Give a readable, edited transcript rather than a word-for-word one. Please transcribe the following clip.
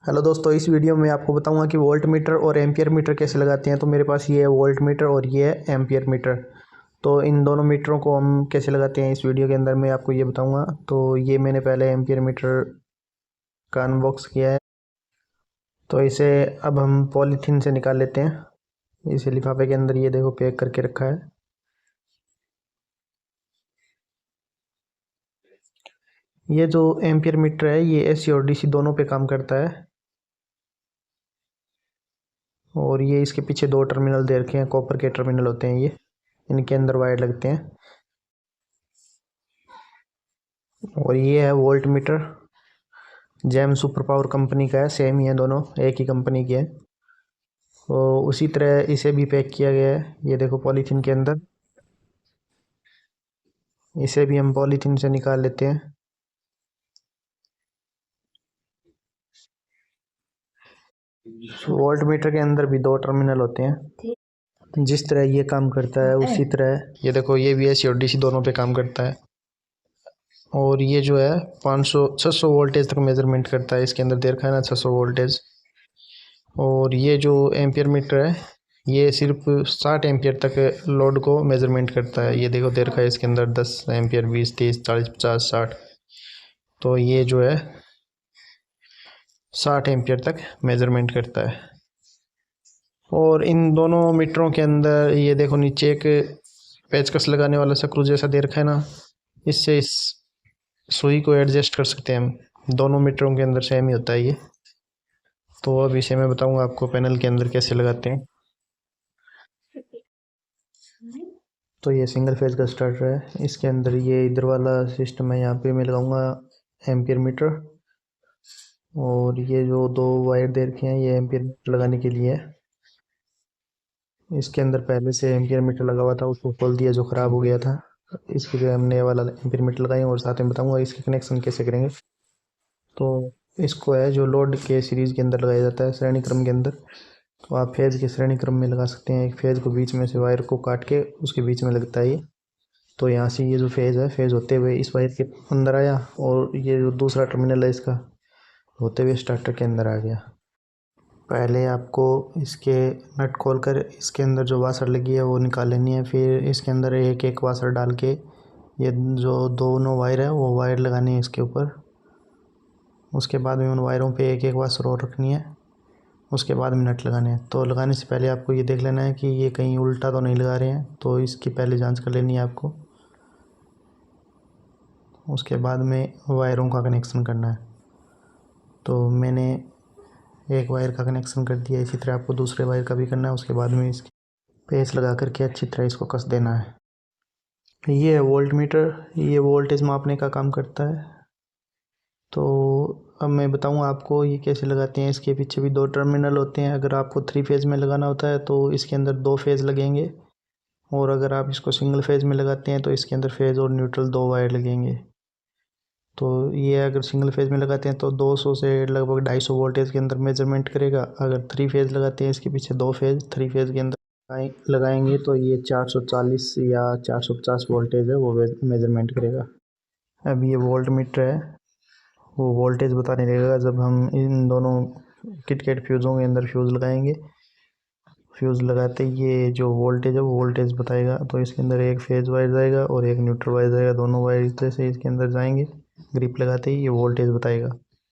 Hello दोस्तों, इस video में आपको बताऊंगा कि वोल्ट मीटर और एम्पियर मीटर कैसे लगाते हैं। तो मेरे पास ये है वोल्ट मीटर और ये है एम्पियर मीटर। तो इन दोनों मीटरों को हम कैसे लगाते हैं इस वीडियो के अंदर मैं आपको ये बताऊंगा। तो ये मैंने पहले एम्पियर मीटर का अनबॉक्स किया है। तो इसे अब हम पॉलीथीन से निकाल लेते हैं। इसे लिफाफे के अंदर ये देखो पैक करके रखा है। ये जो एम्पियर मीटर है ये एसी और डीसी दोनों पे काम करता है। और ये इसके पीछे दो टर्मिनल दे रखे हैं, कॉपर के टर्मिनल होते हैं ये, इनके अंदर वायर लगते हैं। और ये है volt meter, jam super power company का है, सेम ही है, दोनों एक ही कंपनी के हैं। तो उसी तरह इसे भी पैक किया गया है, ये देखो पॉलीथीन के अंदर। इसे भी हम पॉलीथीन से निकाल लेते हैं। वोल्ट मीटर के अंदर भी दो टर्मिनल होते हैं। जिस तरह ये काम करता है उसी तरह ये देखो ये भी एसी और डीसी दोनों पे काम करता है। और ये जो है 600 वोल्टेज तक मेजरमेंट करता है, इसके अंदर दे रखा है ना 600 वोल्टेज। और ये जो एम्पियर मीटर है ये सिर्फ 60 एम्पियर तक लोड को मेजरमेंट करता है। ये देखो दे रखा है इसके अंदर 10 एम्पियर, 20, 30, 40, 50, 60। तो ये जो है 60 एम्पियर तक मेजरमेंट करता है। और इन दोनों मीटरों के अंदर ये देखो नीचे एक पेचकस लगाने वाला स्क्रू जैसा दे रखा है ना, इससे इस सुई को एडजस्ट कर सकते हैं हम। दोनों मीटरों के अंदर सेम ही होता है ये। तो अब इसे मैं बताऊंगा आपको पैनल के अंदर कैसे लगाते हैं। तो ये सिंगल फेज का स्टार्टर है, इसके अंदर ये इधर वाला सिस्टम है, यहाँ पे मैं लगाऊंगा एम्पियर मीटर। और ये जो दो वायर दे रखे हैं ये एम्पियर मीटर लगाने के लिए है। इसके अंदर पहले से एम्पियर मीटर लगा हुआ था, उसको खोल दिया जो ख़राब हो गया था। इसके लिए हमने वाला एम्पियर मीटर लगाए और साथ में बताऊंगा इसके कनेक्शन कैसे करेंगे। तो इसको है जो लोड के सीरीज़ के अंदर लगाया जाता है, श्रेणी क्रम के अंदर। तो आप फेज़ के श्रेणी क्रम में लगा सकते हैं। एक फेज़ को बीच में से वायर को काट के उसके बीच में लगता है ये। तो यहाँ से ये जो फेज़ है, फेज़ होते हुए इस वायर के अंदर आया, और ये जो दूसरा टर्मिनल है इसका होते हुए स्टार्टर के अंदर आ गया। पहले आपको इसके नट खोलकर इसके अंदर जो वासर लगी है वो निकाल लेनी है। फिर इसके अंदर एक एक वासर डाल के ये जो दोनों वायर है वो वायर लगानी है इसके ऊपर। उसके बाद में उन वायरों पे एक एक वासर और रखनी है। उसके बाद में नट लगाने हैं। तो लगाने से पहले आपको ये देख लेना है कि ये कहीं उल्टा तो नहीं लगा रहे हैं, तो इसकी पहले जांच कर लेनी है आपको। उसके बाद में वायरों का कनेक्शन करना है। तो मैंने एक वायर का कनेक्शन कर दिया, इसी तरह आपको दूसरे वायर का भी करना है। उसके बाद में इसकी पेस्ट लगा करके अच्छी तरह इसको कस देना है। ये है वोल्ट मीटर, ये वोल्टेज मापने का काम करता है। तो अब मैं बताऊंगा आपको ये कैसे लगाते हैं। इसके पीछे भी दो टर्मिनल होते हैं। अगर आपको 3 फेज़ में लगाना होता है तो इसके अंदर 2 फेज़ लगेंगे, और अगर आप इसको सिंगल फेज़ में लगाते हैं तो इसके अंदर फेज़ और न्यूट्रल 2 वायर लगेंगे। तो ये अगर सिंगल फेज़ में लगाते हैं तो 200 से लगभग 250 वोल्टेज के अंदर मेजरमेंट करेगा। अगर 3 फेज़ लगाते हैं इसके पीछे 2 फेज़ 3 फेज़ के अंदर लगाएंगे तो ये 440 या 450 वोल्टेज है वो मेजरमेंट करेगा। अब ये वोल्ट मीटर है, वो वोल्टेज बताने लगेगा जब हम इन दोनों किट फ्यूज़ों के अंदर फ्यूज़ लगाएंगे। फ्यूज़ लगाते ही ये जो वोल्टेज है वो वोल्टेज बताएगा। तो इसके अंदर एक फेज़ वायर जाएगा और एक न्यूट्रल वायर जाएगा, दोनों वायर इस तरह से इसके अंदर जाएंगे। ग्रिप लगाते ही ये वोल्टेज बताएगा।